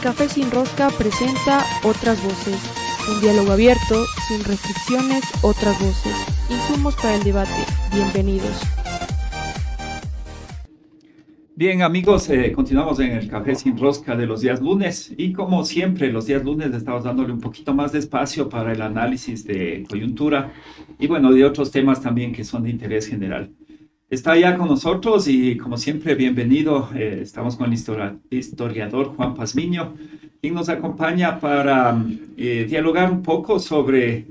Café Sin Rosca presenta Otras Voces, un diálogo abierto, sin restricciones, otras voces, insumos para el debate. Bienvenidos. Bien, amigos, continuamos en el Café Sin Rosca de los días lunes y como siempre los días lunes estamos dándole un poquito más de espacio para el análisis de coyuntura y bueno, de otros temas también que son de interés general. Está ya con nosotros y como siempre bienvenido, estamos con el historiador Juan Pazmiño, quien nos acompaña para dialogar un poco sobre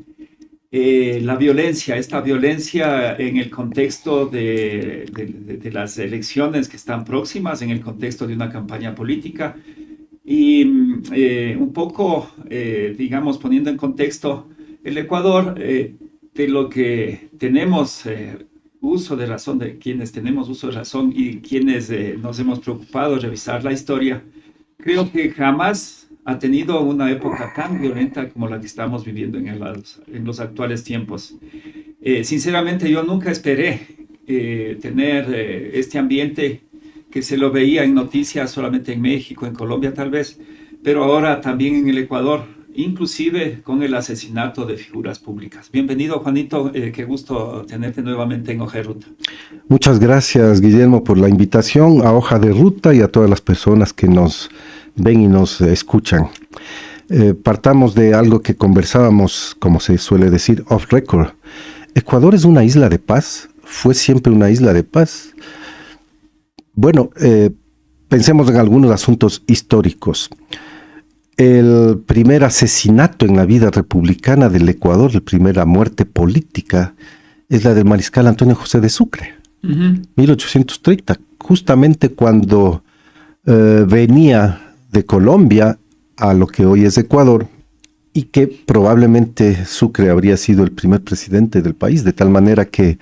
la violencia, esta violencia en el contexto de las elecciones que están próximas, en el contexto de una campaña política y un poco, digamos, poniendo en contexto el Ecuador, de lo que tenemos uso de razón, de quienes tenemos uso de razón y quienes nos hemos preocupado de revisar la historia, creo que jamás ha tenido una época tan violenta como la que estamos viviendo en los actuales tiempos. Sinceramente, yo nunca esperé tener este ambiente que se lo veía en noticias solamente en México, en Colombia tal vez, pero ahora también en el Ecuador, inclusive con el asesinato de figuras públicas. Bienvenido, Juanito, qué gusto tenerte nuevamente en Hoja de Ruta. Muchas gracias, Guillermo, por la invitación a Hoja de Ruta y a todas las personas que nos ven y nos escuchan. Partamos de algo que conversábamos, como se suele decir, off record. Ecuador es una isla de paz, fue siempre una isla de paz. Bueno, pensemos en algunos asuntos históricos. El primer asesinato en la vida republicana del Ecuador, la primera muerte política, es la del mariscal Antonio José de Sucre, 1830, justamente cuando venía de Colombia a lo que hoy es Ecuador, y que probablemente Sucre habría sido el primer presidente del país, de tal manera que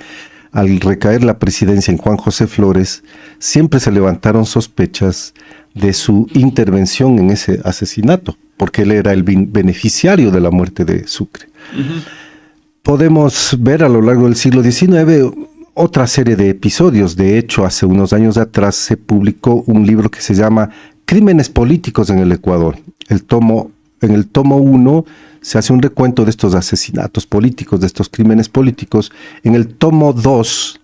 al recaer la presidencia en Juan José Flores, siempre se levantaron sospechas de su intervención en ese asesinato, porque él era el beneficiario de la muerte de Sucre. Podemos ver a lo largo del siglo XIX otra serie de episodios. De hecho, hace unos años atrás se publicó un libro que se llama Crímenes Políticos en el Ecuador. En el tomo 1 se hace un recuento de estos asesinatos políticos, de estos crímenes políticos. En el tomo 2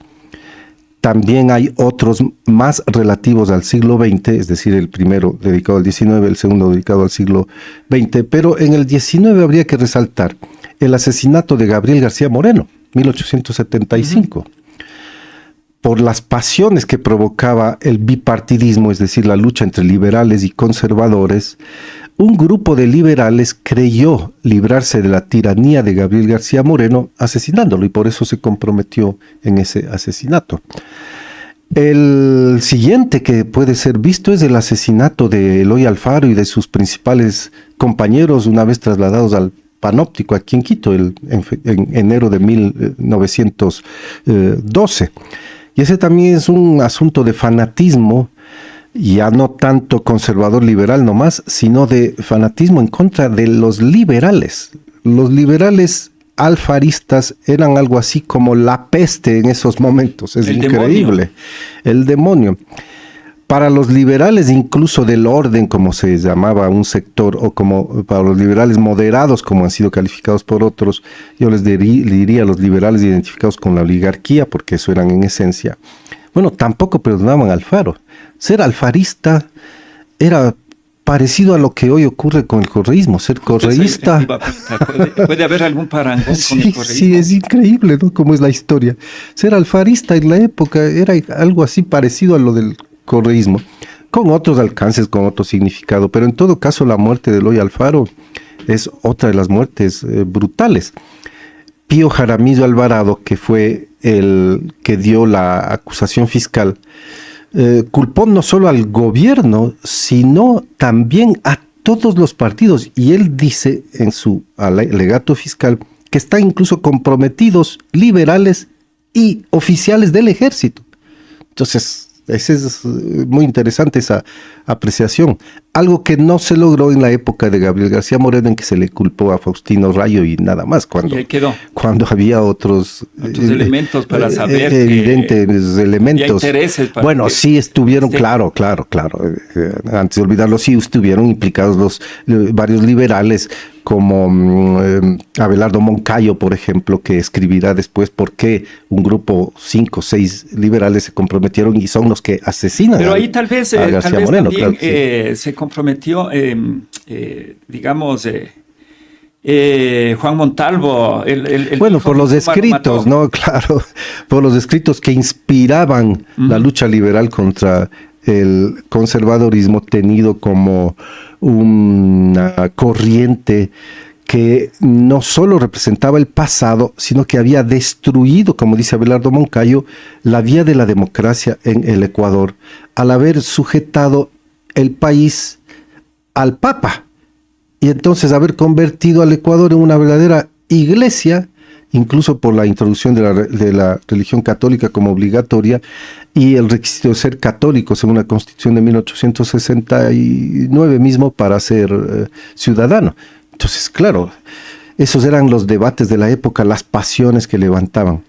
también hay otros más relativos al siglo XX, es decir, el primero dedicado al XIX, el segundo dedicado al siglo XX, pero en el XIX habría que resaltar el asesinato de Gabriel García Moreno, 1875. Por las pasiones que provocaba el bipartidismo, es decir, la lucha entre liberales y conservadores, un grupo de liberales creyó librarse de la tiranía de Gabriel García Moreno asesinándolo y por eso se comprometió en ese asesinato. El siguiente que puede ser visto es el asesinato de Eloy Alfaro y de sus principales compañeros una vez trasladados al Panóptico aquí en Quito en enero de 1912. Y ese también es un asunto de fanatismo, ya no tanto conservador liberal nomás, sino de fanatismo en contra de los liberales. Los liberales alfaristas eran algo así como la peste en esos momentos. Es increíble. El demonio. Para los liberales, incluso del orden, como se llamaba un sector, o como para los liberales moderados, como han sido calificados por otros, yo les diría a los liberales identificados con la oligarquía, porque eso eran en esencia. Bueno, tampoco perdonaban a Alfaro. Ser alfarista era parecido a lo que hoy ocurre con el correísmo. Ser correísta... ¿Puede haber algún parangón con el correísmo? Sí, es increíble, ¿no? Cómo es la historia. Ser alfarista en la época era algo así parecido a lo del correísmo, con otros alcances, con otro significado, pero en todo caso la muerte de Eloy Alfaro es otra de las muertes brutales. Pío Jaramillo Alvarado, que fue el que dio la acusación fiscal, culpó no solo al gobierno, sino también a todos los partidos, y él dice en su alegato fiscal que están incluso comprometidos liberales y oficiales del ejército. Entonces, es muy interesante esa apreciación. algo que no se logró en la época de Gabriel García Moreno, en que se le culpó a Faustino Rayo y nada más, Y ahí quedó. cuando había otros elementos para saber evidentes elementos. Había intereses para bueno, sí estuvieron, claro, antes de olvidarlo, sí estuvieron implicados los varios liberales, como Abelardo Moncayo, por ejemplo, que escribirá después por qué un grupo, 5 o 6 liberales se comprometieron y son los que asesinan. Pero ahí tal vez Moreno, también claro, sí. se comprometió, digamos, Juan Montalvo. Bueno, por los escritos, ¿no? Claro, por los escritos que inspiraban la lucha liberal contra el conservadorismo, tenido como una corriente que no solo representaba el pasado, sino que había destruido, como dice Abelardo Moncayo, la vía de la democracia en el Ecuador, al haber sujetado el país al Papa, y entonces haber convertido al Ecuador en una verdadera iglesia, incluso por la introducción de la religión católica como obligatoria y el requisito de ser católico según la Constitución de 1869 mismo para ser ciudadano. Entonces, claro, esos eran los debates de la época, las pasiones que levantaban.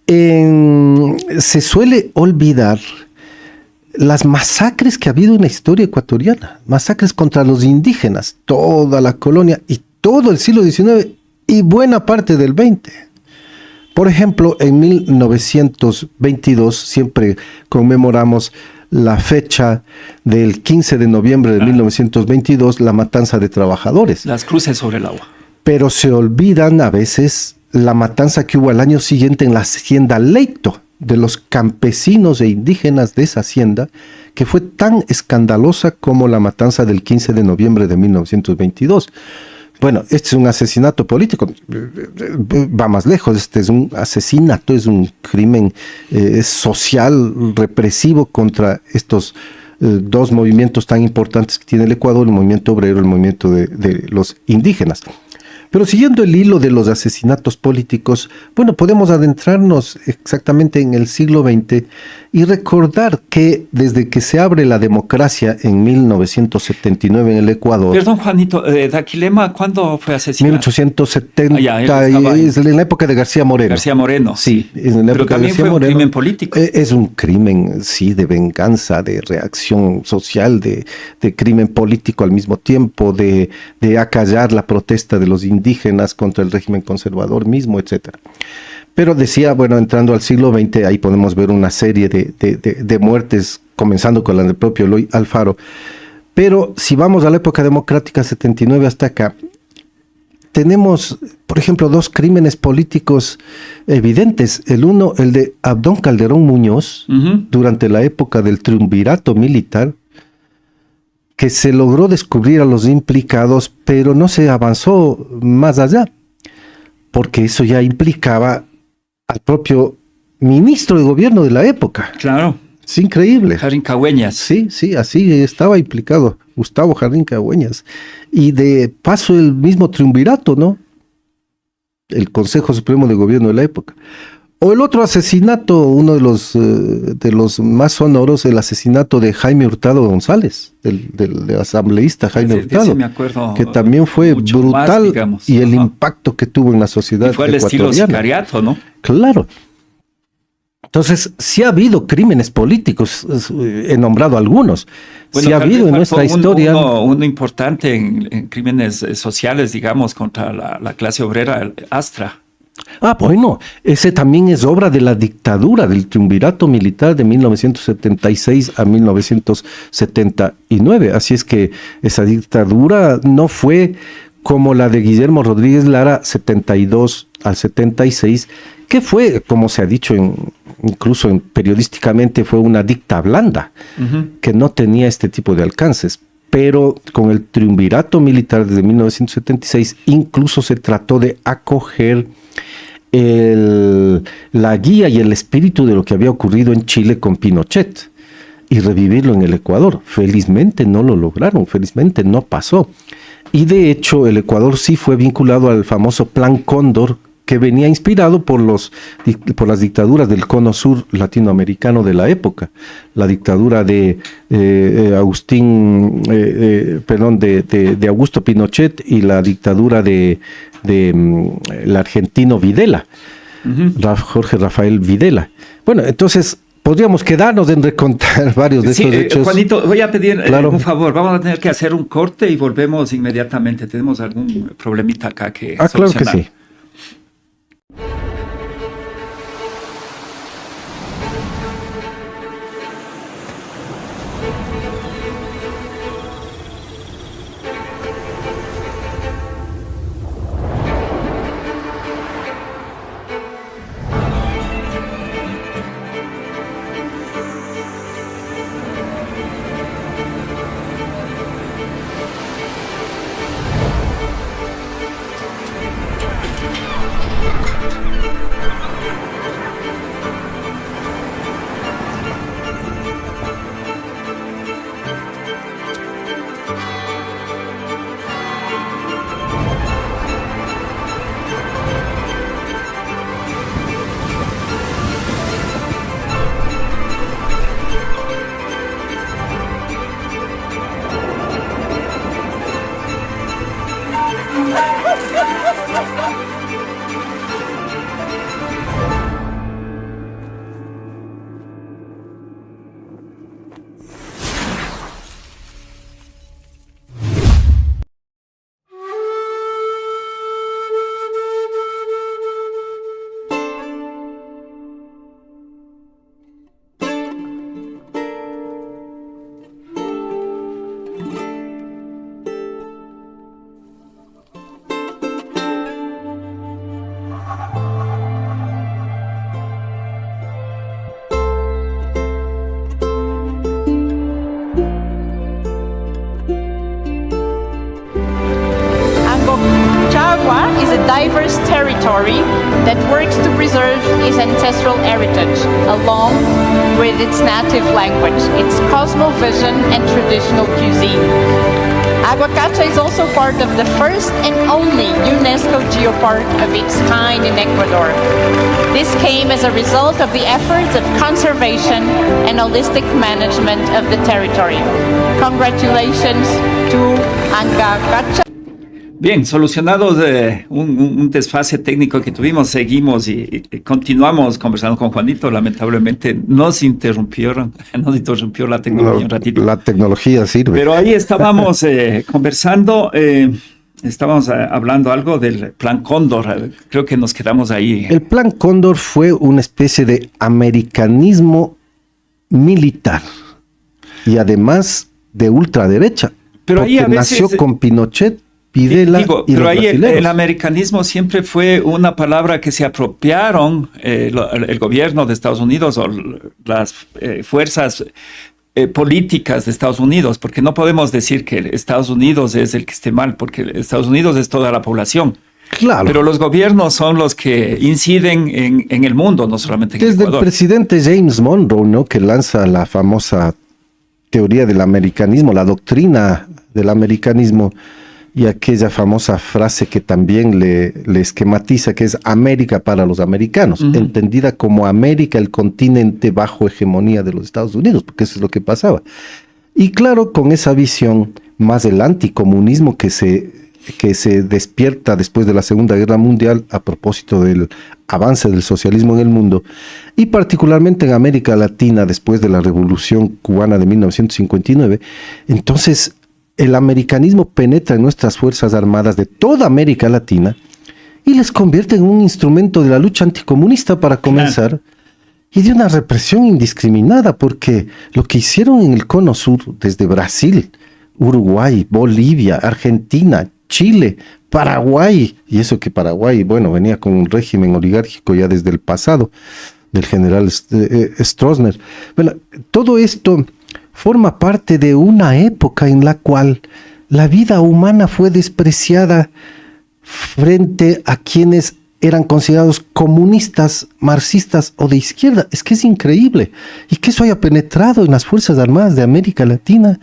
Se suele olvidar las masacres que ha habido en la historia ecuatoriana, masacres contra los indígenas, toda la colonia y todo el siglo XIX y buena parte del XX. Por ejemplo, en 1922, siempre conmemoramos la fecha del 15 de noviembre de 1922, la matanza de trabajadores. Las cruces sobre el agua. Pero se olvidan a veces la matanza que hubo al año siguiente en la hacienda Leito, de los campesinos e indígenas de esa hacienda, que fue tan escandalosa como la matanza del 15 de noviembre de 1922. Bueno, este es un asesinato político, va más lejos, este es un asesinato, es un crimen social, represivo contra estos dos movimientos tan importantes que tiene el Ecuador, el movimiento obrero, el movimiento de los indígenas. Pero siguiendo el hilo de los asesinatos políticos, bueno, podemos adentrarnos exactamente en el siglo XX y recordar que desde que se abre la democracia en 1979 en el Ecuador... Perdón, Juanito, Daquilema, ¿cuándo fue asesinado? 1870, es en la época de García Moreno. García Moreno. Sí, es en la época de García Moreno. Pero también fue un crimen político. Es un crimen, sí, de venganza, de reacción social, de crimen político al mismo tiempo, de acallar la protesta de los indígenas contra el régimen conservador mismo, etcétera. Pero decía, bueno, entrando al siglo XX, ahí podemos ver una serie de muertes, comenzando con la del propio Eloy Alfaro. Pero si vamos a la época democrática, 79 hasta acá, tenemos, por ejemplo, dos crímenes políticos evidentes. El uno, el de Abdón Calderón Muñoz, durante la época del triunvirato militar, que se logró descubrir a los implicados, pero no se avanzó más allá, porque eso ya implicaba al propio ministro de gobierno de la época. Claro. Es increíble. Jardín Cagüeñas. Sí, así estaba implicado Gustavo Jardín Cagüeñas. Y de paso el mismo triunvirato, ¿no? El Consejo Supremo de Gobierno de la época. O el otro asesinato, uno de los más sonoros, el asesinato de Jaime Hurtado González, del asambleísta Jaime Hurtado, sí me acuerdo, que también fue brutal más, digamos, y el impacto que tuvo en la sociedad ecuatoriana. Fue el estilo sicariato, ¿no? Claro. Entonces, sí ha habido crímenes políticos, he nombrado algunos. Bueno, sí ha habido en nuestra historia. Uno importante en crímenes sociales, digamos, contra la clase obrera, el Astra. Ah, bueno, ese también es obra de la dictadura, del triunvirato militar de 1976 a 1979. Así es que esa dictadura no fue como la de Guillermo Rodríguez Lara, 72 al 76, que fue, como se ha dicho, incluso periodísticamente, fue una dicta blanda, que no tenía este tipo de alcances. Pero con el triunvirato militar desde 1976, incluso se trató de acoger la guía y el espíritu de lo que había ocurrido en Chile con Pinochet y revivirlo en el Ecuador. Felizmente no lo lograron, felizmente no pasó. Y de hecho el Ecuador sí fue vinculado al famoso Plan Cóndor que venía inspirado por las dictaduras del cono sur latinoamericano de la época, la dictadura de Augusto Pinochet y la dictadura del argentino Videla, Jorge Rafael Videla. Bueno, entonces podríamos quedarnos en recontar varios de estos hechos. Juanito, voy a pedir un favor. Vamos a tener que hacer un corte y volvemos inmediatamente. Tenemos algún problemita acá que solucionar. Claro que sí. Diverse territory that works to preserve its ancestral heritage, along with its native language, its cosmovision and traditional cuisine. Aguacacha is also part of the first and only UNESCO geopark of its kind in Ecuador. This came as a result of the efforts of conservation and holistic management of the territory. Congratulations to Aguacacha. Bien, solucionados un desfase técnico que tuvimos, seguimos y continuamos conversando con Juanito. Lamentablemente nos interrumpió la tecnología un ratito. La tecnología sirve. Pero ahí estábamos conversando, estábamos hablando algo del Plan Cóndor, creo que nos quedamos ahí. El Plan Cóndor fue una especie de americanismo militar y además de ultraderecha, pero ahí a veces nació con Pinochet, Videla y pero los ahí brasileros. el americanismo siempre fue una palabra que se apropiaron el gobierno de Estados Unidos o las fuerzas políticas de Estados Unidos, porque no podemos decir que Estados Unidos es el que esté mal, porque Estados Unidos es toda la población. Claro. Pero los gobiernos son los que inciden en el mundo, no solamente en Desde Ecuador. el presidente James Monroe, ¿no?, que lanza la famosa teoría del americanismo, la doctrina del americanismo, y aquella famosa frase que también le esquematiza, que es América para los americanos, entendida como América, el continente bajo hegemonía de los Estados Unidos, porque eso es lo que pasaba. Y claro, con esa visión más del anticomunismo que se despierta después de la Segunda Guerra Mundial a propósito del avance del socialismo en el mundo, y particularmente en América Latina después de la Revolución Cubana de 1959, entonces el americanismo penetra en nuestras Fuerzas Armadas de toda América Latina y les convierte en un instrumento de la lucha anticomunista para comenzar, y de una represión indiscriminada, porque lo que hicieron en el Cono Sur, desde Brasil, Uruguay, Bolivia, Argentina, Chile, Paraguay, y eso que Paraguay, bueno, venía con un régimen oligárquico ya desde el pasado, del general Stroessner. Bueno, todo esto forma parte de una época en la cual la vida humana fue despreciada frente a quienes eran considerados comunistas, marxistas o de izquierda. Es que es increíble. Y que eso haya penetrado en las Fuerzas Armadas de América Latina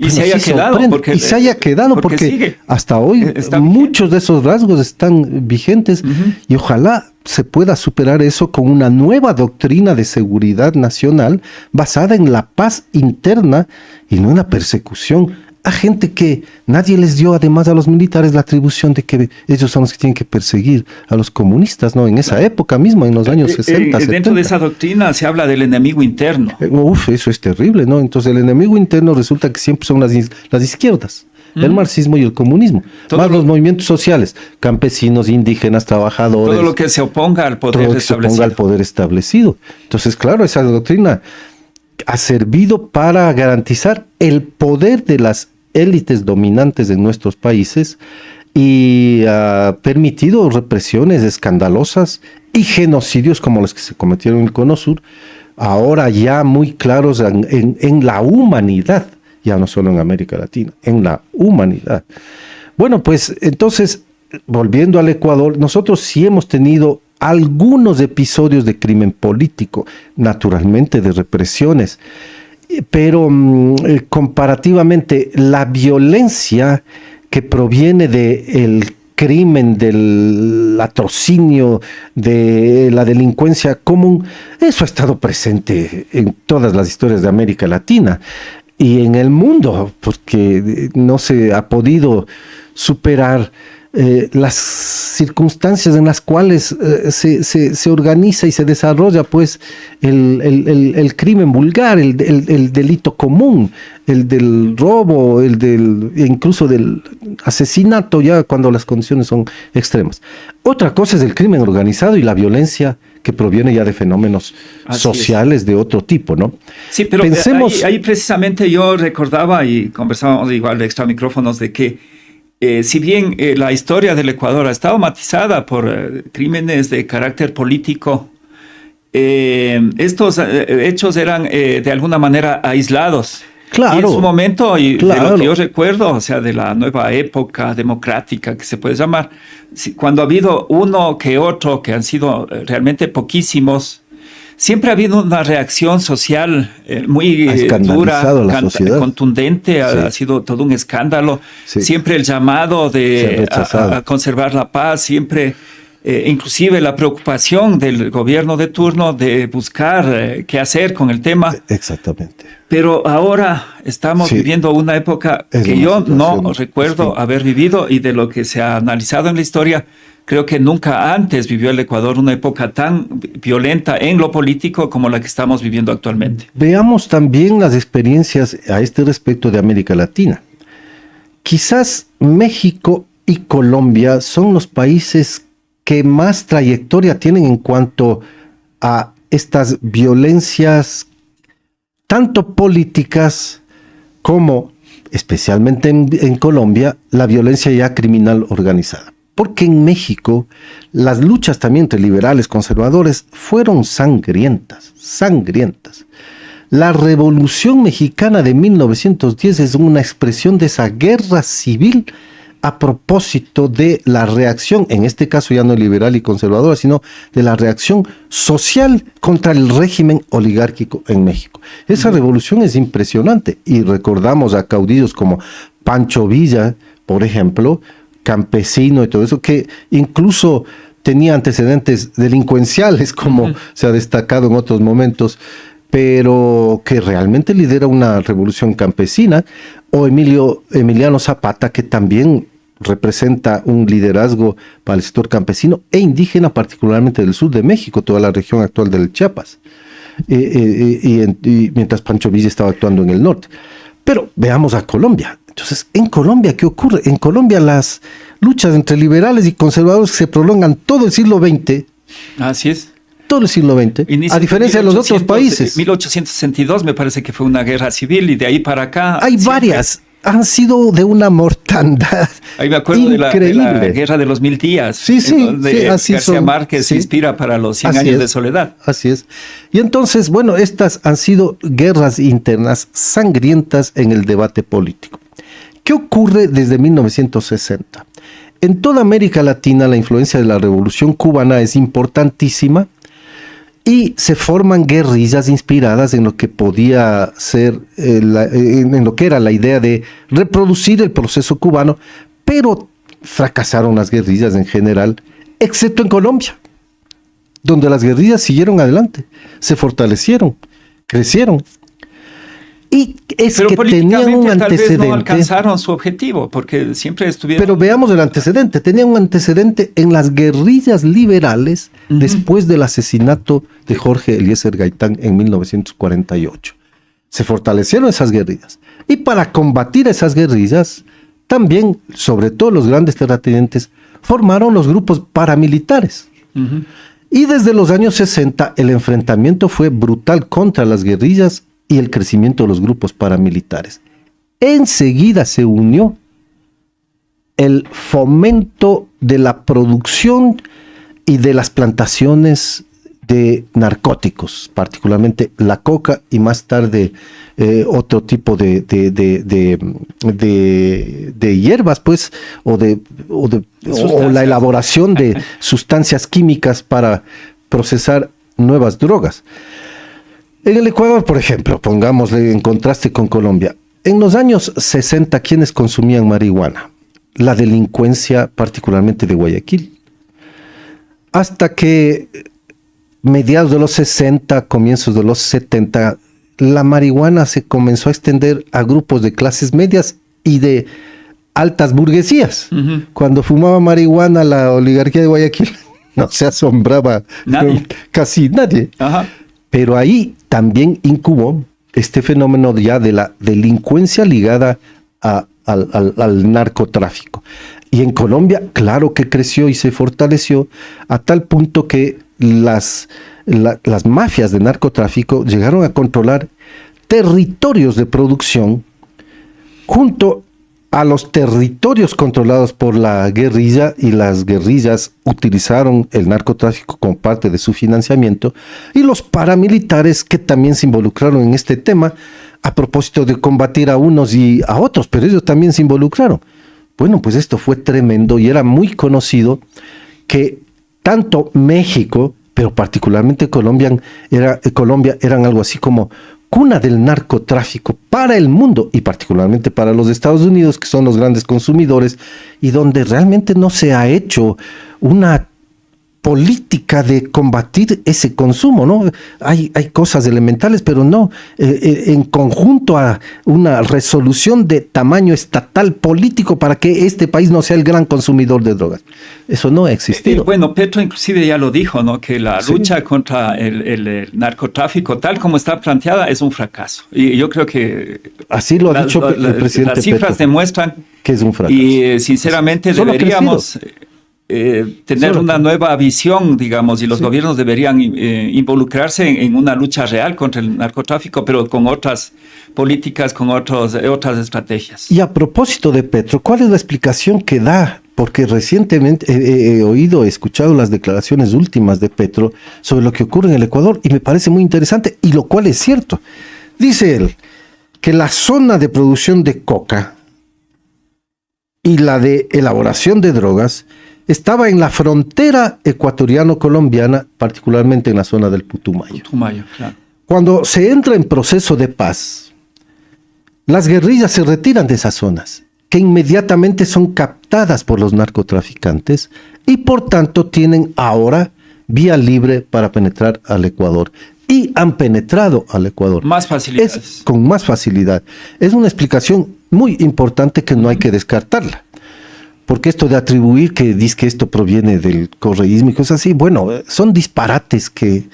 Y se haya quedado. Y se haya quedado porque hasta hoy muchos de esos rasgos están vigentes y ojalá se pueda superar eso con una nueva doctrina de seguridad nacional basada en la paz interna y no en la persecución a gente que nadie les dio, además a los militares, la atribución de que ellos son los que tienen que perseguir a los comunistas, ¿no? En esa época mismo, en los años 60, 70. Dentro de esa doctrina se habla del enemigo interno. Eso es terrible, ¿no? Entonces el enemigo interno resulta que siempre son las izquierdas. El marxismo y el comunismo, más los movimientos sociales, campesinos, indígenas, trabajadores. Todo lo que se oponga al poder establecido. Entonces, claro, esa doctrina ha servido para garantizar el poder de las élites dominantes en nuestros países y ha permitido represiones escandalosas y genocidios como los que se cometieron en el Cono Sur, ahora ya muy claros en la humanidad. Ya no solo en América Latina, en la humanidad. Bueno, pues entonces, volviendo al Ecuador, nosotros sí hemos tenido algunos episodios de crimen político, naturalmente de represiones, pero comparativamente la violencia que proviene del crimen, del latrocinio, de la delincuencia común, eso ha estado presente en todas las historias de América Latina. Y en el mundo, porque no se ha podido superar las circunstancias en las cuales se organiza y se desarrolla pues el crimen vulgar, el delito común, el del robo, incluso del asesinato, ya cuando las condiciones son extremas. Otra cosa es el crimen organizado y la violencia que proviene ya de fenómenos sociales de otro tipo, ¿no? Sí, pero ahí precisamente yo recordaba y conversábamos igual de extra micrófonos de que si bien la historia del Ecuador ha estado matizada por crímenes de carácter político, estos hechos eran de alguna manera aislados. Claro. Y en su momento, y de lo que yo recuerdo, o sea, de la nueva época democrática que se puede llamar, cuando ha habido uno que otro, que han sido realmente poquísimos, siempre ha habido una reacción social muy dura, contundente, ha sido todo un escándalo. Sí. Siempre el llamado a conservar la paz, siempre, inclusive la preocupación del gobierno de turno de buscar qué hacer con el tema. Exactamente. Pero ahora estamos viviendo una época que yo no recuerdo haber vivido, y de lo que se ha analizado en la historia, creo que nunca antes vivió el Ecuador una época tan violenta en lo político como la que estamos viviendo actualmente. Veamos también las experiencias a este respecto de América Latina. Quizás México y Colombia son los países que más trayectoria tienen en cuanto a estas violencias, tanto políticas como, especialmente en Colombia, la violencia ya criminal organizada. Porque en México las luchas también entre liberales y conservadores fueron sangrientas. La Revolución Mexicana de 1910 es una expresión de esa guerra civil a propósito de la reacción, en este caso ya no liberal y conservadora, sino de la reacción social contra el régimen oligárquico en México. Esa revolución es impresionante y recordamos a caudillos como Pancho Villa, por ejemplo, campesino y todo eso, que incluso tenía antecedentes delincuenciales, como se ha destacado en otros momentos, pero que realmente lidera una revolución campesina, o Emiliano Zapata, que también representa un liderazgo para el sector campesino e indígena, particularmente del sur de México, toda la región actual del Chiapas, y mientras Pancho Villa estaba actuando en el norte. Pero veamos a Colombia. Entonces, en Colombia, ¿qué ocurre? En Colombia las luchas entre liberales y conservadores se prolongan todo el siglo XX. Así es. Todo el siglo XX, a diferencia de los otros países. 1862 me parece que fue una guerra civil, y de ahí para acá... Hay varias, han sido de una mortandad ahí me acuerdo increíble. De la guerra de los 1000 días. Sí, así García Márquez se inspira para los 100 años de soledad. Así es. Y entonces, bueno, estas han sido guerras internas sangrientas en el debate político. ¿Qué ocurre desde 1960? En toda América Latina la influencia de la Revolución Cubana es importantísima, y se forman guerrillas inspiradas en lo que podía ser, en lo que era la idea de reproducir el proceso cubano, pero fracasaron las guerrillas en general, excepto en Colombia, donde las guerrillas siguieron adelante, se fortalecieron, crecieron. Y es pero que tenían un tal antecedente. vez no alcanzaron su objetivo, porque siempre estuvieron... Pero veamos el antecedente. Tenían un antecedente en las guerrillas liberales después del asesinato de Jorge Eliezer Gaitán en 1948. Se fortalecieron esas guerrillas. Y para combatir esas guerrillas, también, sobre todo los grandes terratenientes, formaron los grupos paramilitares. Y desde los años 60 el enfrentamiento fue brutal contra las guerrillas y el crecimiento de los grupos paramilitares. Enseguida se unió el fomento de la producción y de las plantaciones de narcóticos, particularmente la coca y más tarde otro tipo de hierbas, pues, o la elaboración de sustancias químicas para procesar nuevas drogas. En el Ecuador, por ejemplo, pongámosle en contraste con Colombia, en los años 60, ¿quiénes consumían marihuana? La delincuencia, particularmente de Guayaquil. Hasta que mediados de los 60, comienzos de los 70, la marihuana se comenzó a extender a grupos de clases medias y de altas burguesías. Cuando fumaba marihuana la oligarquía de Guayaquil, no se asombraba casi nadie. Pero ahí también incubó este fenómeno ya de la delincuencia ligada al narcotráfico. Y en Colombia, claro que creció y se fortaleció a tal punto que las mafias de narcotráfico llegaron a controlar territorios de producción junto a los territorios controlados por la guerrilla, y las guerrillas utilizaron el narcotráfico como parte de su financiamiento, y los paramilitares que también se involucraron en este tema a propósito de combatir a unos y a otros, pero ellos también se involucraron. Bueno, pues esto fue tremendo y era muy conocido que tanto México, pero particularmente Colombia eran algo así como cuna del narcotráfico para el mundo y particularmente para los Estados Unidos, que son los grandes consumidores y donde realmente no se ha hecho una política de combatir ese consumo, ¿no? Hay cosas elementales, pero no en conjunto a una resolución de tamaño estatal político para que este país no sea el gran consumidor de drogas. Eso no ha existido. Bueno, Petro inclusive ya lo dijo, ¿no? Que la lucha contra el narcotráfico, tal como está planteada, es un fracaso. Y yo creo que... Así lo ha dicho el presidente Las cifras Petro, demuestran que es un fracaso. Y sinceramente deberíamos... tener una nueva visión, digamos, y los gobiernos deberían involucrarse en una lucha real contra el narcotráfico, pero con otras políticas, con otras estrategias. Y a propósito de Petro, ¿cuál es la explicación que da? Porque recientemente he escuchado las declaraciones últimas de Petro sobre lo que ocurre en el Ecuador y me parece muy interesante, y lo cual es cierto. Dice él que la zona de producción de coca y la de elaboración de drogas estaba en la frontera ecuatoriano-colombiana, particularmente en la zona del Putumayo. Claro. Cuando se entra en proceso de paz, las guerrillas se retiran de esas zonas, que inmediatamente son captadas por los narcotraficantes y por tanto tienen ahora vía libre para penetrar al Ecuador. Y han penetrado al Ecuador. Más facilidades. Con más facilidad. Es una explicación muy importante que no hay que descartarla. Porque esto de atribuir que dice que esto proviene del correísmo y cosas así, bueno, son disparates que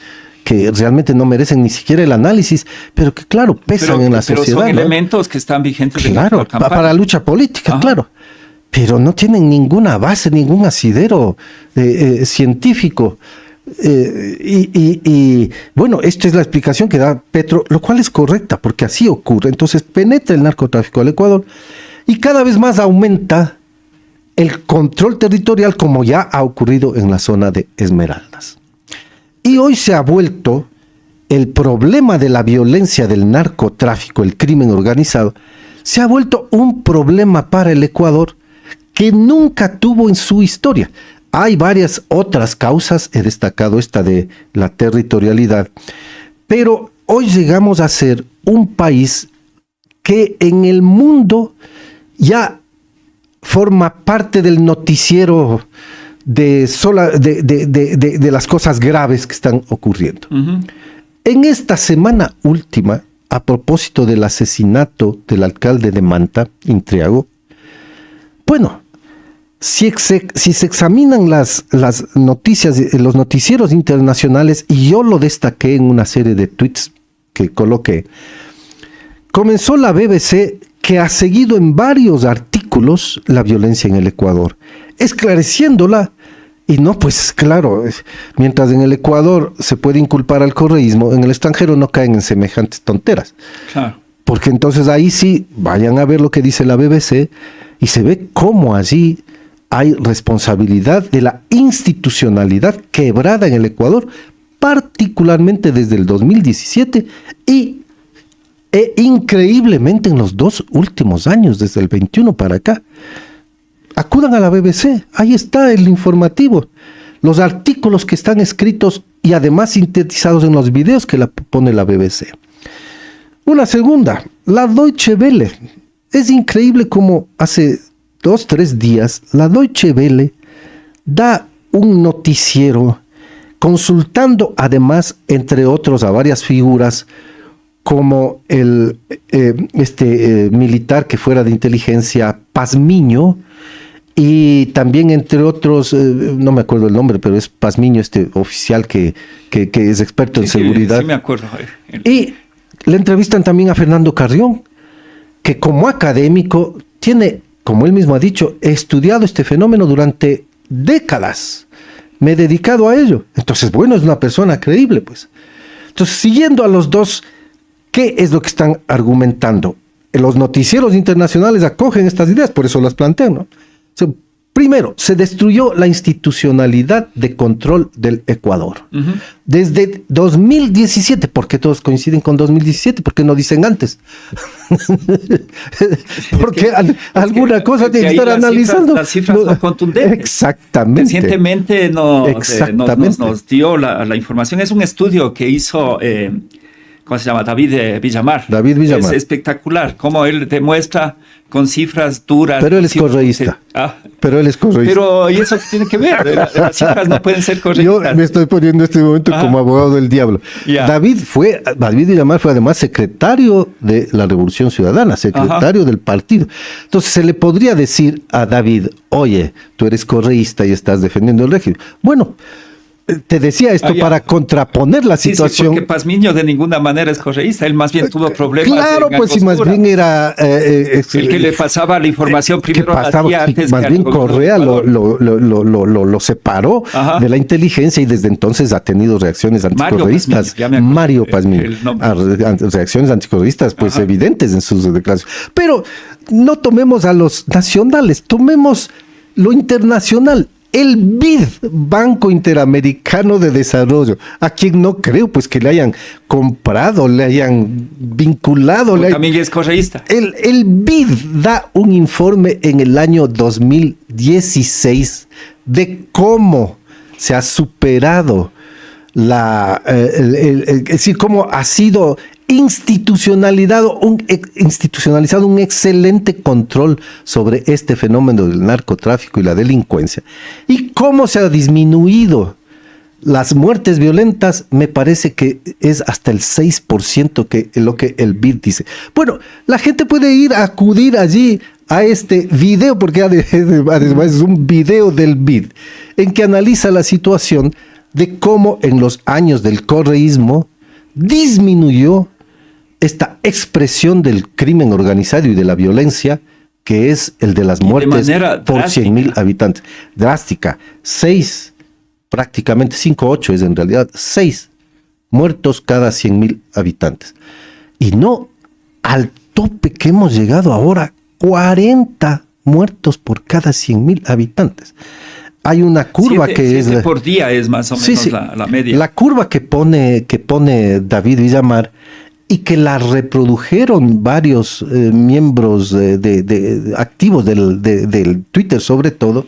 realmente no merecen ni siquiera el análisis, pero que claro, pesan en la sociedad. Pero son ¿no? elementos que están vigentes. Claro, para la lucha política, claro. Pero no tienen ninguna base, ningún asidero científico. Y bueno, esta es la explicación que da Petro, lo cual es correcta, porque así ocurre. Entonces penetra el narcotráfico al Ecuador y cada vez más aumenta el control territorial, como ya ha ocurrido en la zona de Esmeraldas. Y hoy se ha vuelto el problema de la violencia del narcotráfico, el crimen organizado, se ha vuelto un problema para el Ecuador que nunca tuvo en su historia. Hay varias otras causas, he destacado esta de la territorialidad, pero hoy llegamos a ser un país que en el mundo ya forma parte del noticiero de las cosas graves que están ocurriendo. Ujú. En esta semana última, a propósito del asesinato del alcalde de Manta, Intriago, bueno, si se examinan las noticias, los noticieros internacionales, y yo lo destaqué en una serie de tweets que coloqué, comenzó la BBC, que ha seguido en varios artículos la violencia en el Ecuador, esclareciéndola. Y no, pues claro, mientras en el Ecuador se puede inculpar al correísmo, en el extranjero no caen en semejantes tonteras. Claro. Porque entonces ahí sí, vayan a ver lo que dice la BBC y se ve cómo allí hay responsabilidad de la institucionalidad quebrada en el Ecuador, particularmente desde el 2017 e increíblemente en los 2 últimos años, desde el 21 para acá. Acudan a la BBC, ahí está el informativo, los artículos que están escritos y además sintetizados en los videos que pone la BBC. Una segunda, la Deutsche Welle. Es increíble cómo hace 2-3 días la Deutsche Welle da un noticiero consultando además, entre otros, a varias figuras como el militar que fuera de inteligencia Pazmiño, y también entre otros, no me acuerdo el nombre, pero es Pazmiño, oficial que es experto en seguridad. Sí, me acuerdo. Y le entrevistan también a Fernando Carrión, que como académico tiene, como él mismo ha dicho, he estudiado este fenómeno durante décadas. Me he dedicado a ello. Entonces, bueno, es una persona creíble, pues. Entonces, siguiendo a los dos, ¿qué es lo que están argumentando? Los noticieros internacionales acogen estas ideas, por eso las plantean, ¿no? Primero, se destruyó la institucionalidad de control del Ecuador. Uh-huh. Desde 2017, ¿por qué todos coinciden con 2017? ¿Por qué no dicen antes? Porque alguna cosa tiene que estar analizando. Las cifras son contundentes. Exactamente. Recientemente nos dio la información. Es un estudio que hizo... ¿cómo se llama? David Villamar. David Villamar. Es espectacular, cómo él demuestra con cifras duras. Pero él es correísta. Pero él es correísta. Pero, ¿y eso qué tiene que ver? Las cifras no pueden ser correctas. Yo me estoy poniendo en este momento como abogado del diablo. Yeah. David Villamar fue además secretario de la Revolución Ciudadana, secretario del partido. Entonces se le podría decir a David, oye, tú eres correísta y estás defendiendo el régimen. Bueno, te decía esto para contraponer la situación. Sí, porque Pazmiño de ninguna manera es correísta, él más bien tuvo problemas. Claro, pues si más bien era... el que le pasaba la información primero antes más bien Correa lo separó de la inteligencia y desde entonces ha tenido reacciones anticorreístas. Mario Pazmiño. Reacciones anticorreístas pues evidentes en sus declaraciones. Pero no tomemos a los nacionales, tomemos lo internacional. El BID, Banco Interamericano de Desarrollo, a quien no creo pues que le hayan comprado, le hayan vinculado. También es correísta. El BID da un informe en el año 2016 de cómo se ha superado es decir, cómo ha sido institucionalizado un excelente control sobre este fenómeno del narcotráfico y la delincuencia, y cómo se ha disminuido las muertes violentas. Me parece que es hasta el 6% que lo que el BID dice. Bueno, la gente puede acudir allí a este video, porque además es un video del BID en que analiza la situación de cómo en los años del correísmo disminuyó esta expresión del crimen organizado y de la violencia, que es el de las muertes por 100.000 habitantes. Drástica. 6, prácticamente 5-8 es en realidad, 6 muertos cada 100.000 habitantes. Y no al tope que hemos llegado ahora, 40 muertos por cada 100.000 habitantes. Hay una curva que es... por día es más o menos la media. La curva que pone David Villamar, y que la reprodujeron varios miembros activos del Twitter sobre todo,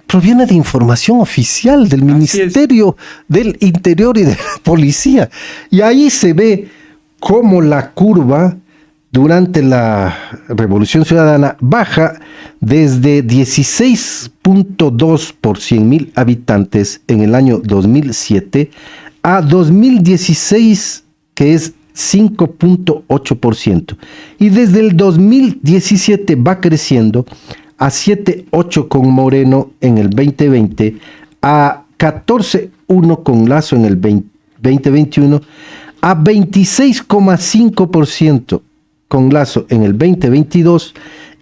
proviene de información oficial del Ministerio del Interior y de la Policía. Y ahí se ve cómo la curva durante la Revolución Ciudadana baja desde 16.2 por 100.000 habitantes en el año 2007 a 2016, que es 5.8%. Y desde el 2017 va creciendo a 7.8 con Moreno en el 2020, a 14.1 con Lasso en el 2021, a 26.5% con Lasso en el 2022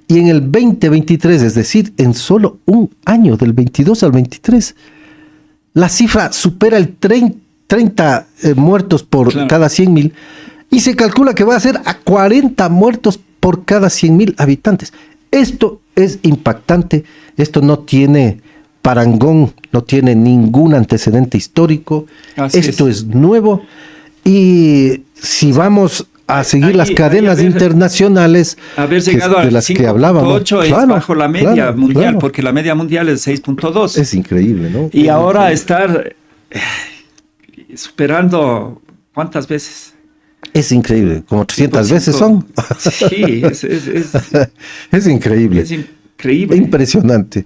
y en el 2023, es decir, en solo un año, del 22 al 23, la cifra supera el 30 muertos por cada 100.000 y se calcula que va a ser a 40 muertos por cada 100.000 habitantes. Esto es impactante, esto no tiene parangón, no tiene ningún antecedente histórico, esto es nuevo, y si vamos a seguir las cadenas internacionales llegado de las que hablábamos, 5.8 es bajo la media mundial, porque la media mundial es 6.2. Es increíble, ¿no? Y ahora estar superando, ¿cuántas veces? Es increíble, como 300 veces son. Sí, es increíble. Es increíble. Impresionante.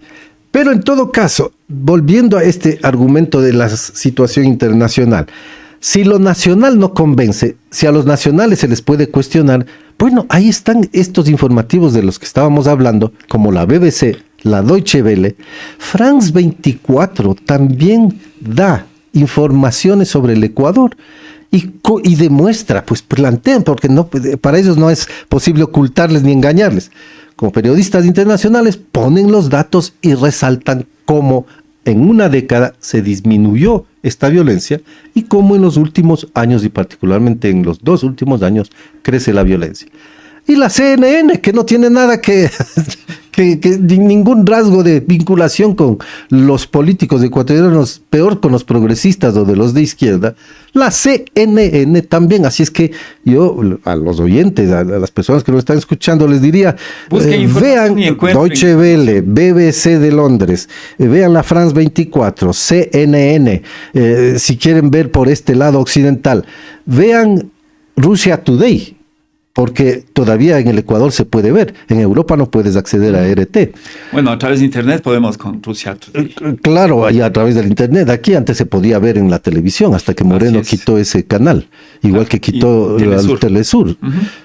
Pero en todo caso, volviendo a este argumento de la situación internacional, si lo nacional no convence, si a los nacionales se les puede cuestionar, bueno, ahí están estos informativos de los que estábamos hablando, como la BBC, la Deutsche Welle. France 24 también da informaciones sobre el Ecuador y demuestra, pues plantean, porque no, para ellos no es posible ocultarles ni engañarles. Como periodistas internacionales ponen los datos y resaltan cómo en una década se disminuyó esta violencia y cómo en los últimos años, y particularmente en los 2 últimos años, crece la violencia. Y la CNN, que no tiene nada que ningún rasgo de vinculación con los políticos ecuatorianos, peor con los progresistas o de los de izquierda, la CNN también. Así es que yo a los oyentes, a las personas que nos están escuchando, les diría, vean Deutsche Welle, BBC de Londres, vean la France 24, CNN, si quieren ver por este lado occidental, vean Russia Today, porque todavía en el Ecuador se puede ver. En Europa no puedes acceder a RT. Bueno, a través de Internet podemos con Rusia. Claro, y a través del Internet. Aquí antes se podía ver en la televisión, hasta que Moreno quitó ese canal, igual que quitó el Telesur.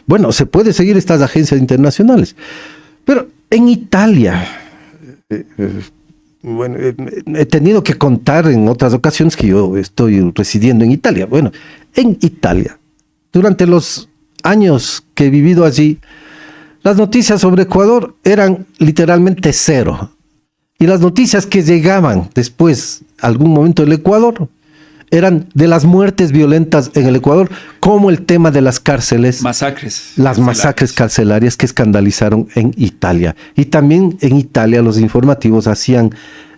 Bueno, se puede seguir estas agencias internacionales. Pero en Italia, bueno, he tenido que contar en otras ocasiones que yo estoy residiendo en Italia. Bueno, en Italia, durante los años que he vivido allí, las noticias sobre Ecuador eran literalmente cero. Y las noticias que llegaban después, algún momento del Ecuador, eran de las muertes violentas en el Ecuador, como el tema de las cárceles. Las masacres carcelarias que escandalizaron en Italia. Y también en Italia los informativos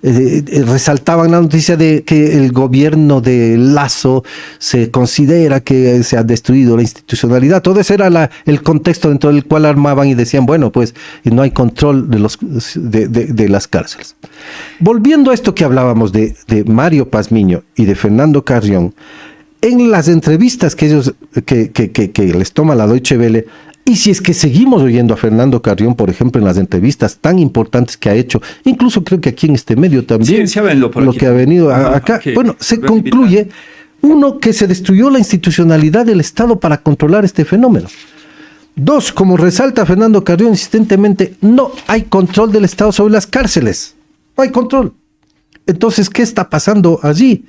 resaltaban la noticia de que el gobierno de Lasso se considera que se ha destruido la institucionalidad. Todo ese era el contexto dentro del cual armaban y decían, bueno, pues no hay control de las cárceles. Volviendo a esto que hablábamos de Mario Pazmiño y de Fernando Carrión, en las entrevistas que les toma la Deutsche Welle, y si es que seguimos oyendo a Fernando Carrión, por ejemplo, en las entrevistas tan importantes que ha hecho, incluso creo que aquí en este medio también, sí, lo aquí. Que ha venido acá, bueno, se concluye, uno, que se destruyó la institucionalidad del Estado para controlar este fenómeno. 2, como resalta Fernando Carrión insistentemente, no hay control del Estado sobre las cárceles. No hay control. Entonces, ¿qué está pasando allí?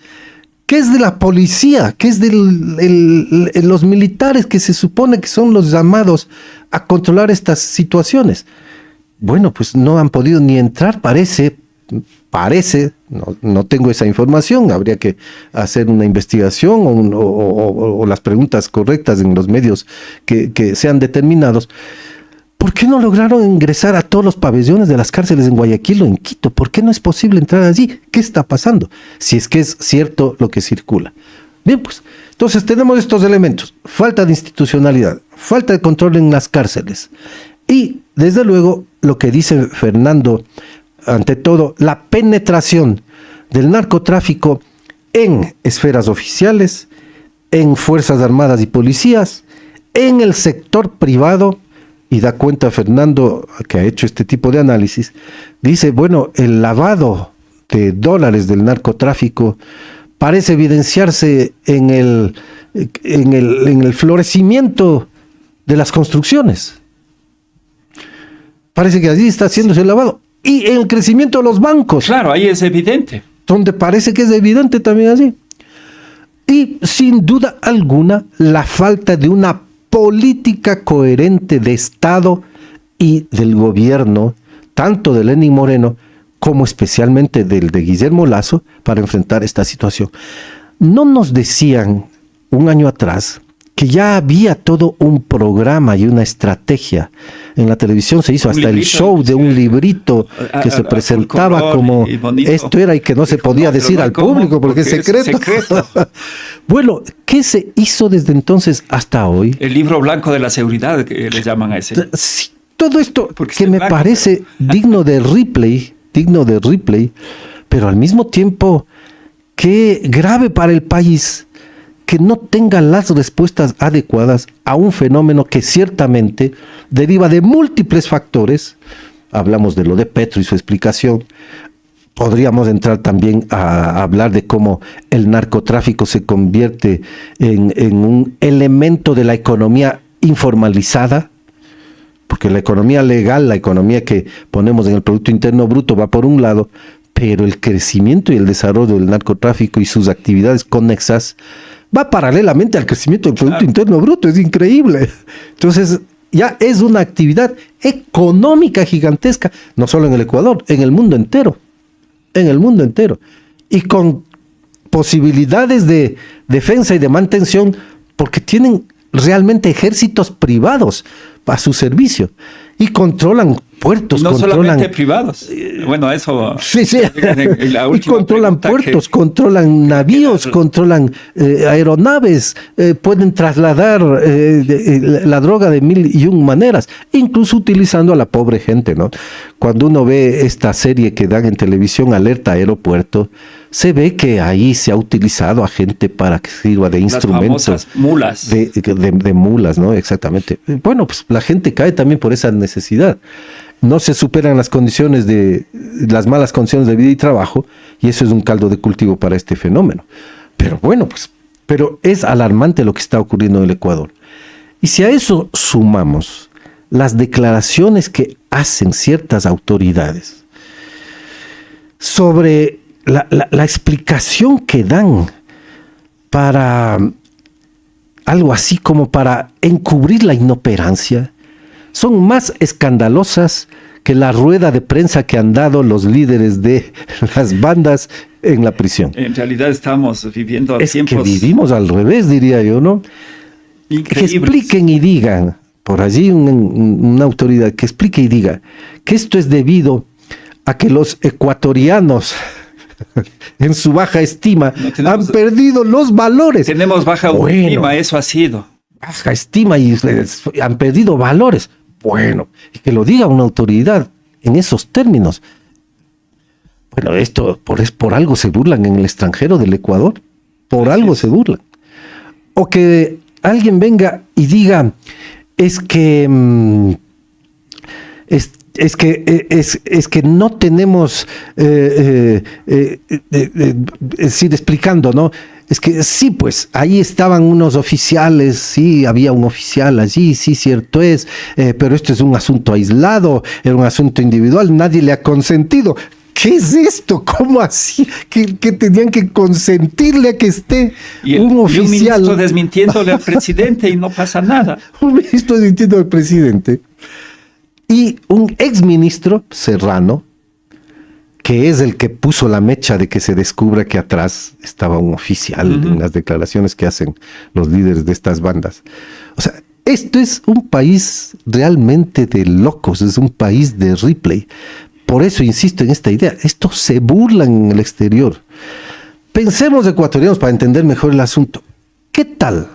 ¿Qué es de la policía? ¿Qué es de los militares que se supone que son los llamados a controlar estas situaciones? Bueno, pues no han podido ni entrar, parece, no tengo esa información, habría que hacer una investigación o las preguntas correctas en los medios que sean determinados. ¿Por qué no lograron ingresar a todos los pabellones de las cárceles en Guayaquil o en Quito? ¿Por qué no es posible entrar allí? ¿Qué está pasando? Si es que es cierto lo que circula. Bien, pues, entonces tenemos estos elementos. Falta de institucionalidad, falta de control en las cárceles. Y, desde luego, lo que dice Fernando ante todo, la penetración del narcotráfico en esferas oficiales, en Fuerzas Armadas y Policías, en el sector privado, y da cuenta Fernando, que ha hecho este tipo de análisis, dice, bueno, el lavado de dólares del narcotráfico parece evidenciarse en el florecimiento de las construcciones. Parece que allí está haciéndose el lavado. Y en el crecimiento de los bancos. Claro, ahí es evidente. Donde parece que es evidente también así. Y sin duda alguna, la falta de una política coherente de Estado y del gobierno, tanto de Lenín Moreno como especialmente del de Guillermo Lasso, para enfrentar esta situación. No nos decían un año atrás que ya había todo un programa y una estrategia. En la televisión se hizo hasta el show de un librito que se presentaba como esto era y que no se podía decir al público porque es secreto. Bueno, ¿qué se hizo desde entonces hasta hoy? El libro blanco de la seguridad, que le llaman a ese. Sí, todo esto Porque que me parece digno de replay, pero al mismo tiempo qué grave para el país que no tenga las respuestas adecuadas a un fenómeno que ciertamente deriva de múltiples factores. Hablamos de lo de Petro y su explicación. Podríamos entrar también a hablar de cómo el narcotráfico se convierte en un elemento de la economía informalizada, porque la economía legal, la economía que ponemos en el Producto Interno Bruto va por un lado, pero el crecimiento y el desarrollo del narcotráfico y sus actividades conexas va paralelamente al crecimiento del Producto Interno Bruto. Es increíble. Entonces, ya es una actividad económica gigantesca, no solo en el Ecuador, en el mundo entero. En el mundo entero. Y con posibilidades de defensa y de mantención, porque tienen realmente ejércitos privados a su servicio. Y controlan puertos, no controlan... solamente privados. Bueno, eso... Sí. Y controlan puertos, controlan navíos, controlan aeronaves, pueden trasladar la droga de 1001 maneras, incluso utilizando a la pobre gente, ¿no? Cuando uno ve esta serie que dan en televisión, Alerta Aeropuerto, se ve que ahí se ha utilizado a gente para que sirva de instrumento. Las famosas mulas. De mulas, ¿no? Exactamente. Bueno, pues la gente cae también por esa necesidad. No se superan las malas condiciones de vida y trabajo, y eso es un caldo de cultivo para este fenómeno. Pero bueno, pero es alarmante lo que está ocurriendo en el Ecuador. Y si a eso sumamos las declaraciones que hacen ciertas autoridades sobre la explicación que dan para algo así como para encubrir la inoperancia, son más escandalosas que la rueda de prensa que han dado los líderes de las bandas en la prisión. En realidad estamos viviendo tiempos... que vivimos al revés, diría yo, ¿no? Increíbles. Que expliquen y digan, por allí una autoridad que explique y diga que esto es debido a que los ecuatorianos en su baja estima han perdido los valores. Tenemos baja estima, eso ha sido. Baja estima y han perdido valores. Bueno, y que lo diga una autoridad en esos términos. Bueno, esto por algo se burlan en el extranjero del Ecuador. Por algo se burlan. O que alguien venga y diga, es que no tenemos, es decir, explicando, ¿no? Es que sí, pues, ahí estaban unos oficiales, sí, había un oficial allí, sí, cierto es, pero esto es un asunto aislado, era un asunto individual, nadie le ha consentido. ¿Qué es esto? ¿Cómo así? Que tenían que consentirle a que esté un oficial. Y un ministro desmintiéndole al presidente y no pasa nada. Un ministro desmintiendo al presidente. Y un exministro, Serrano, que es el que puso la mecha de que se descubra que atrás estaba un oficial en las declaraciones que hacen los líderes de estas bandas. O sea, esto es un país realmente de locos, es un país de replay. Por eso insisto en esta idea, estos se burlan en el exterior. Pensemos ecuatorianos para entender mejor el asunto. ¿Qué tal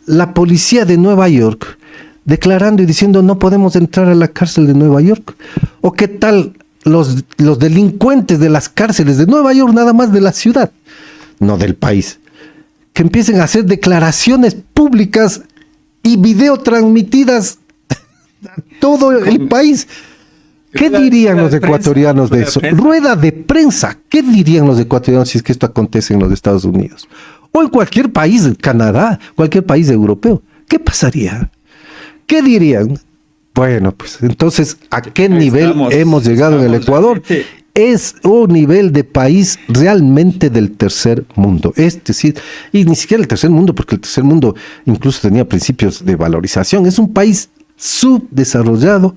la policía de Nueva York declarando y diciendo no podemos entrar a la cárcel de Nueva York? ¿O qué tal los delincuentes de las cárceles de Nueva York, nada más de la ciudad, no del país, que empiecen a hacer declaraciones públicas y videotransmitidas a todo el país. ¿Qué dirían los ecuatorianos de eso? Rueda de prensa. ¿Qué dirían los ecuatorianos si es que esto acontece en los Estados Unidos? O en cualquier país, Canadá, cualquier país europeo. ¿Qué pasaría? ¿Qué dirían? Bueno, pues entonces, ¿a qué nivel hemos llegado en el Ecuador? Es un nivel de país realmente del tercer mundo. Sí, y ni siquiera el tercer mundo, porque el tercer mundo incluso tenía principios de valorización. Es un país subdesarrollado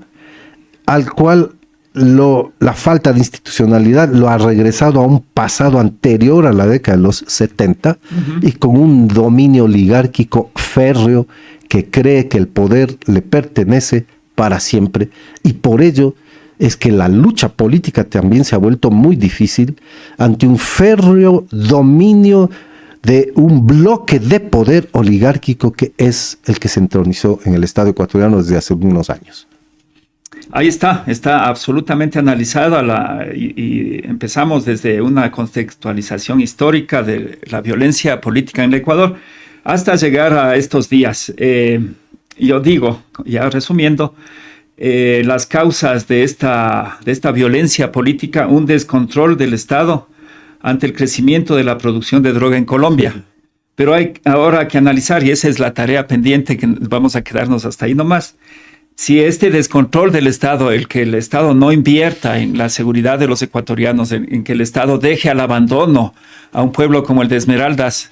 al cual la falta de institucionalidad lo ha regresado a un pasado anterior a la década de los 70 y con un dominio oligárquico férreo que cree que el poder le pertenece para siempre, y por ello es que la lucha política también se ha vuelto muy difícil ante un férreo dominio de un bloque de poder oligárquico que es el que se entronizó en el Estado ecuatoriano desde hace unos años. Ahí está absolutamente analizada y empezamos desde una contextualización histórica de la violencia política en el Ecuador hasta llegar a estos días. Yo digo, ya resumiendo, las causas de esta violencia política, un descontrol del Estado ante el crecimiento de la producción de droga en Colombia. Pero hay ahora que analizar, y esa es la tarea pendiente, que vamos a quedarnos hasta ahí nomás. Si este descontrol del Estado, el que el Estado no invierta en la seguridad de los ecuatorianos, en que el Estado deje al abandono a un pueblo como el de Esmeraldas,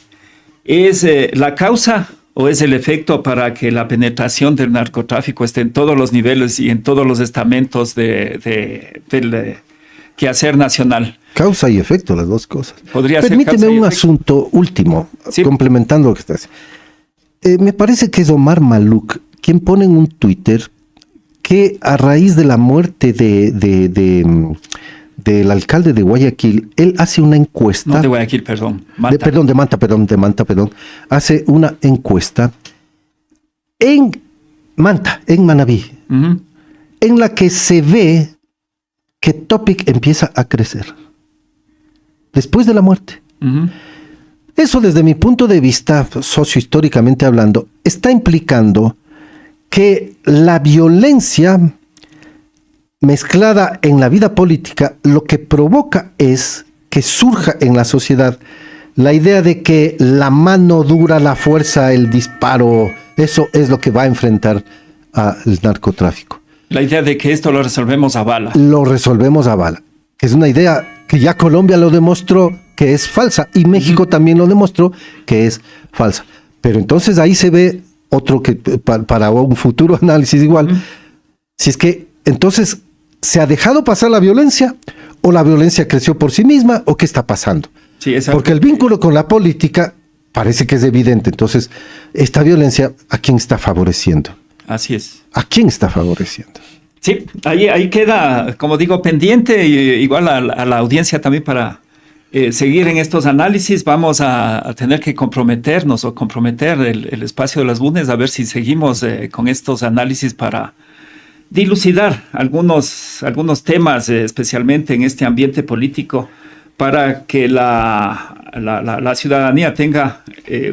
¿es la causa o es el efecto para que la penetración del narcotráfico esté en todos los niveles y en todos los estamentos del quehacer nacional? Causa y efecto, las dos cosas. Permíteme un asunto último, sí, complementando lo que estás. Me parece que es Omar Maluk quien pone en un Twitter que a raíz de la muerte del alcalde de Guayaquil, él hace una encuesta. No de Guayaquil, perdón. De Manta. Hace una encuesta en Manta, en Manabí, en la que se ve que Topic empieza a crecer después de la muerte. Eso, desde mi punto de vista, sociohistóricamente hablando, está implicando que la violencia mezclada en la vida política lo que provoca es que surja en la sociedad la idea de que la mano dura, la fuerza, el disparo, eso es lo que va a enfrentar al narcotráfico. La idea de que esto lo resolvemos a bala. Lo resolvemos a bala. Es una idea que ya Colombia lo demostró que es falsa y México también lo demostró que es falsa. Pero entonces ahí se ve otro que para un futuro análisis igual. Si es que entonces se ha dejado pasar la violencia o la violencia creció por sí misma o qué está pasando. Sí, porque el vínculo con la política parece que es evidente. Entonces, esta violencia, ¿a quién está favoreciendo? Así es. ¿A quién está favoreciendo? Sí, ahí queda, como digo, pendiente, igual a la audiencia también para seguir en estos análisis. Vamos a tener que comprometernos o comprometer el espacio de las lunes a ver si seguimos con estos análisis para dilucidar algunos temas, especialmente en este ambiente político, para que la ciudadanía tenga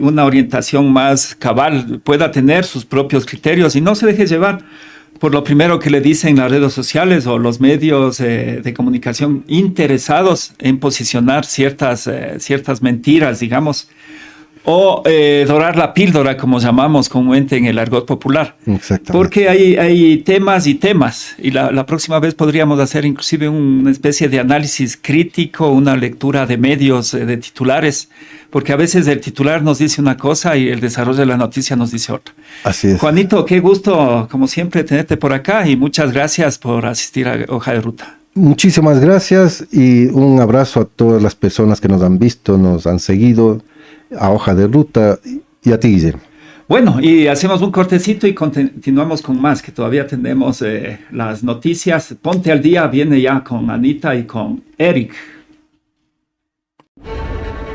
una orientación más cabal, pueda tener sus propios criterios y no se deje llevar por lo primero que le dicen las redes sociales o los medios de comunicación interesados en posicionar ciertas mentiras, digamos, o dorar la píldora, como llamamos comúnmente en el argot popular. Exactamente. Porque hay temas y temas, y la próxima vez podríamos hacer inclusive una especie de análisis crítico, una lectura de medios, de titulares, porque a veces el titular nos dice una cosa y el desarrollo de la noticia nos dice otra. Así es. Juanito, qué gusto, como siempre, tenerte por acá y muchas gracias por asistir a Hoja de Ruta. Muchísimas gracias y un abrazo a todas las personas que nos han visto, nos han seguido, a Hoja de Ruta y a ti, Guillermo. Bueno, y hacemos un cortecito y continuamos con más, que todavía tenemos las noticias. Ponte al día, viene ya con Anita y con Eric.